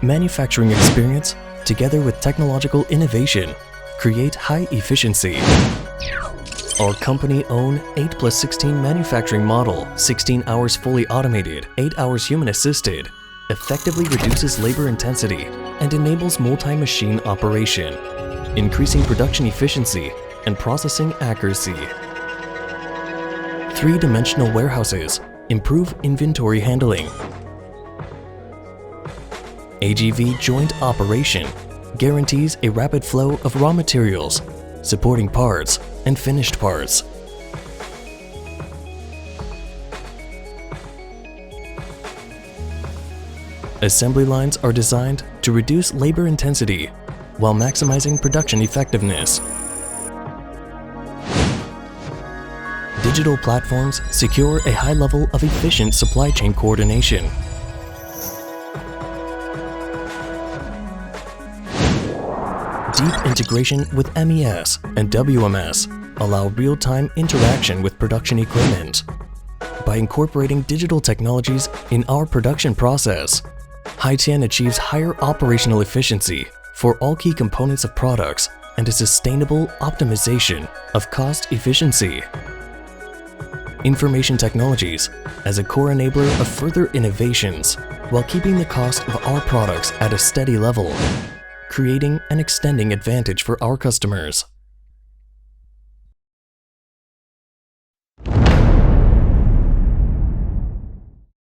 Manufacturing experience, together with technological innovation, create high efficiency. Our company-owned 8+16 manufacturing model, 16 hours fully automated, 8 hours human-assisted, effectively reduces labor intensity and enables multi-machine operation, increasing production efficiency and processing accuracy. Three-dimensional warehouses improve inventory handling. AGV joint operation guarantees a rapid flow of raw materials, supporting parts and finished parts. Assembly lines are designed to reduce labor intensity while maximizing production effectiveness. Digital platforms secure a high level of efficient supply chain coordination. Deep integration with MES and WMS allow real-time interaction with production equipment. By incorporating digital technologies in our production process, Haitian achieves higher operational efficiency for all key components of products and a sustainable optimization of cost efficiency. Information technologies as a core enabler of further innovations while keeping the cost of our products at a steady level, creating and extending advantage for our customers.